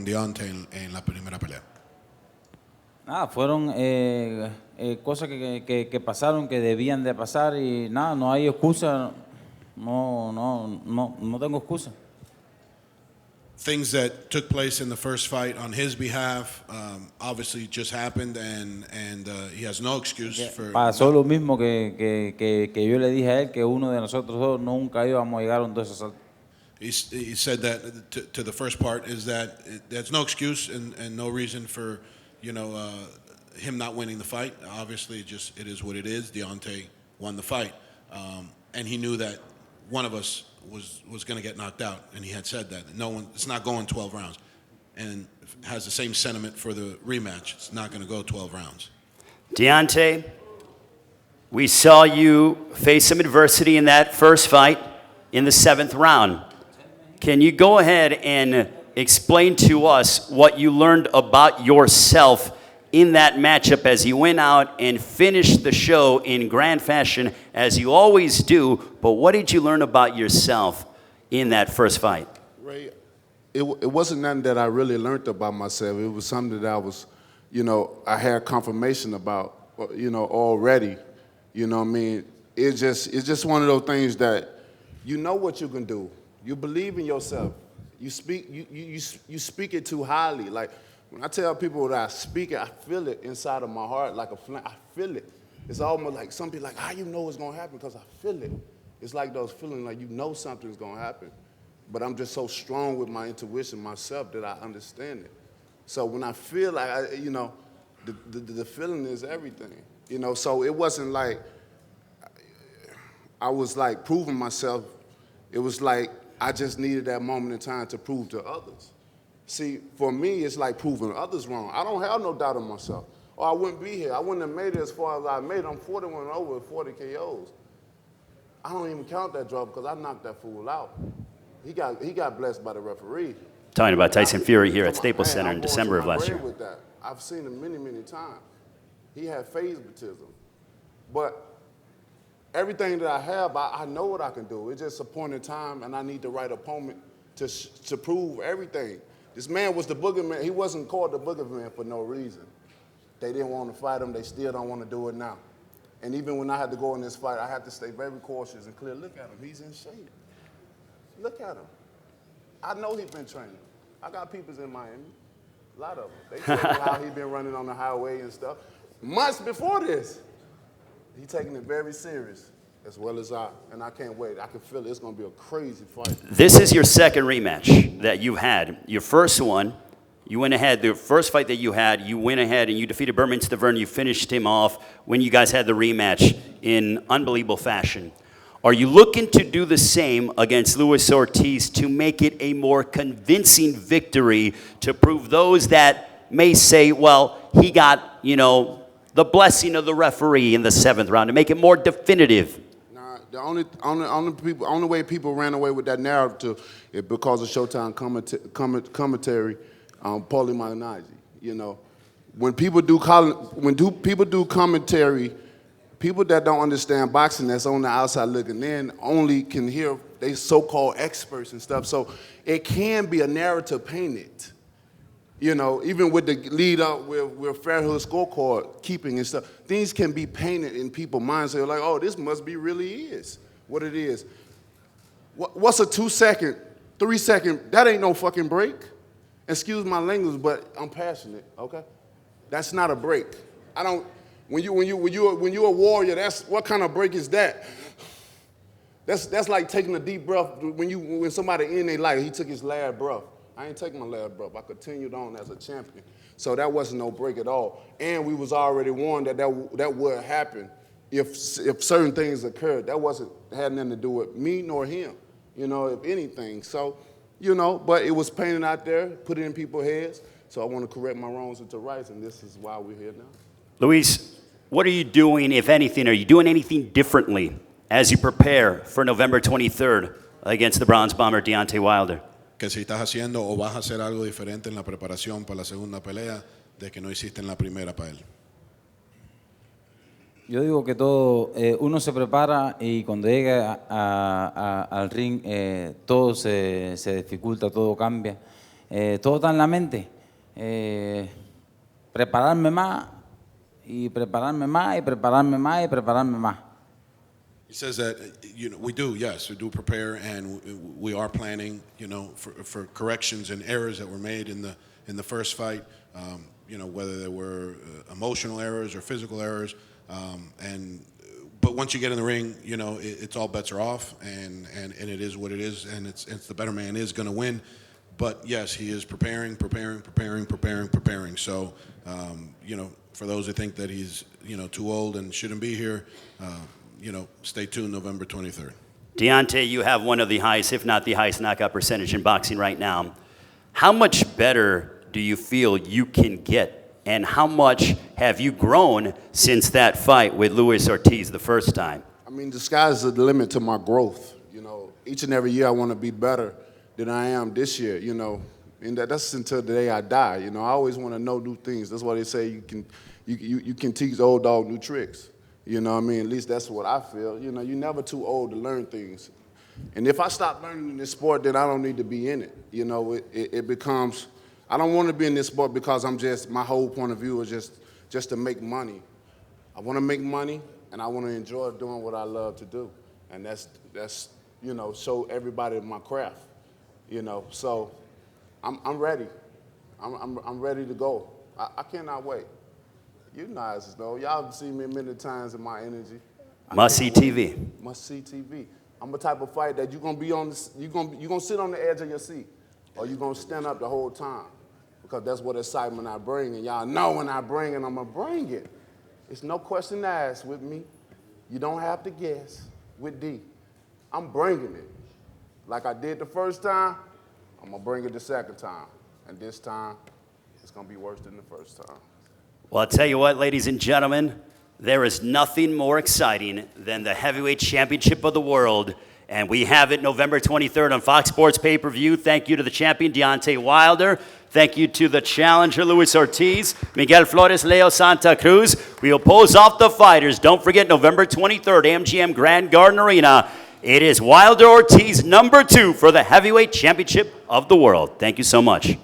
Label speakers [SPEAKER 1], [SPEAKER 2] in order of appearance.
[SPEAKER 1] Deontay en la primera pelea?
[SPEAKER 2] Fueron cosas que pasaron, que debían de pasar y nada, no hay excusa, no tengo excusa.
[SPEAKER 1] Things that took place in the first fight on his behalf obviously just happened, and he has no excuse for.
[SPEAKER 2] Pasó lo mismo que yo le dije a él, que uno de nosotros dos nunca íbamos a llegar a un 2 asaltos.
[SPEAKER 1] He said that to the first part is that there's no excuse and no reason for him not winning the fight. Obviously, it is what it is. Deontay won the fight, and he knew that one of us was going to get knocked out, and he had said that it's not going 12 rounds, and has the same sentiment for the rematch. It's not going to go 12 rounds.
[SPEAKER 3] Deontay, we saw you face some adversity in that first fight in the 7th round. Can you go ahead and explain to us what you learned about yourself in that matchup as you went out and finished the show in grand fashion, as you always do, but what did you learn about yourself in that first fight?
[SPEAKER 4] Ray, it wasn't nothing that I really learned about myself. It was something that I was, I had confirmation about, already. You know what I mean? It's just one of those things that you know what you can do. You believe in yourself. You speak it too highly. Like, when I tell people that I speak it, I feel it inside of my heart like a flame. I feel it. It's almost like some people like, how you know it's going to happen? Because I feel it. It's like those feelings like you know something's going to happen. But I'm just so strong with my intuition myself that I understand it. So when I feel like, the feeling is everything. So it wasn't like I was like proving myself. It was like I just needed that moment in time to prove to others. See, for me, it's like proving others wrong. I don't have no doubt in myself. Or I wouldn't be here. I wouldn't have made it as far as I made it. I'm 41 over with 40 KOs. I don't even count that draw because I knocked that fool out. He got blessed by the referee.
[SPEAKER 3] Talking about Tyson Fury here at Staples Center in December of last year.
[SPEAKER 4] With that. I've seen him many, many times. He had favoritism. But everything that I have, I know what I can do. It's just a point in time, and I need the right opponent to prove everything. This man was the boogeyman. He wasn't called the boogeyman for no reason. They didn't want to fight him. They still don't want to do it now. And even when I had to go in this fight, I had to stay very cautious and clear. Look at him. He's in shape. Look at him. I know he's been training. I got peoples in Miami, a lot of them. They tell me how he's been running on the highway and stuff. Months before this, he's taking it very serious, as well as and I can't wait. I can feel it. It's going to be a crazy fight.
[SPEAKER 3] This is your second rematch that you've had. Your first one, you went ahead. The first fight that you had, you went ahead and you defeated Bermane Stiverne. You finished him off when you guys had the rematch in unbelievable fashion. Are you looking to do the same against Luis Ortiz to make it a more convincing victory to prove those that may say, well, he got, the blessing of the referee in the 7th round, to make it more definitive?
[SPEAKER 4] The only way people ran away with that narrative is because of Showtime commentary, Paulie Malignaggi. When people do commentary, people that don't understand boxing, that's on the outside looking in, only can hear they so-called experts and stuff. So it can be a narrative painted. Even with the lead up with Fairhood scorecard keeping and stuff, things can be painted in people's minds. They're like, oh, this must be really is what it is. What's a 2-second, 3-second? That ain't no fucking break. Excuse my language, but I'm passionate. Okay, that's not a break. I don't. When you're a warrior, that's what kind of break is that? That's like taking a deep breath. When somebody in their life, he took his last breath. I ain't taking my last breath. I continued on as a champion. So that wasn't no break at all. And we was already warned that would happen if certain things occurred. That had nothing to do with me nor him, if anything. So, but it was painted out there, put it in people's heads. So I want to correct my wrongs into rights, and this is why we're here now.
[SPEAKER 3] Luis, what are you doing, if anything? Are you doing anything differently as you prepare for November 23rd against the Bronze Bomber Deontay Wilder?
[SPEAKER 1] Que si estás haciendo o vas a hacer algo diferente en la preparación para la segunda pelea de que no hiciste en la primera para él.
[SPEAKER 2] Yo digo que todo, uno se prepara y cuando llega al ring todo se dificulta, todo cambia. Todo está en la mente. Prepararme más y prepararme más y prepararme más y prepararme más.
[SPEAKER 1] He says that we do prepare, and we are planning, for corrections and errors that were made in the first fight. Whether there were emotional errors or physical errors, but once you get in the ring, it's all bets are off, and it is what it is, and it's the better man is going to win. But yes, he is preparing. So, for those who think that he's too old and shouldn't be here, stay tuned November 23rd.
[SPEAKER 3] Deontay, you have one of the highest, if not the highest, knockout percentage in boxing right now. How much better do you feel you can get, and how much have you grown since that fight with Luis Ortiz the first time?
[SPEAKER 4] I mean, the sky's the limit to my growth. Each and every year I want to be better than I am this year. And that's until the day I die. I always want to know new things. That's why they say you can teach the old dog new tricks. You know what I mean? At least that's what I feel. You're never too old to learn things. And if I stop learning in this sport, then I don't need to be in it. It becomes, I don't want to be in this sport because my whole point of view is just to make money. I want to make money, and I want to enjoy doing what I love to do. And that's show everybody my craft. So I'm ready. I'm ready to go. I cannot wait. You guys know. Y'all have seen me many times in my energy.
[SPEAKER 3] Must see TV.
[SPEAKER 4] Must see TV. I'm the type of fight that you're gonna be on. You're gonna sit on the edge of your seat, or you're gonna stand up the whole time, because that's what excitement I bring. And y'all know when I bring it, I'm gonna bring it. It's no question asked with me. You don't have to guess with D. I'm bringing it. Like I did the first time, I'm gonna bring it the second time, and this time, it's gonna be worse than the first time.
[SPEAKER 3] Well, I'll tell you what, ladies and gentlemen, there is nothing more exciting than the heavyweight championship of the world, and we have it November 23rd on Fox Sports pay-per-view. Thank you to the champion, Deontay Wilder. Thank you to the challenger, Luis Ortiz, Miguel Flores, Leo Santa Cruz. We will pose off the fighters. Don't forget, November 23rd, MGM Grand Garden Arena. It is Wilder Ortiz #2 for the heavyweight championship of the world. Thank you so much.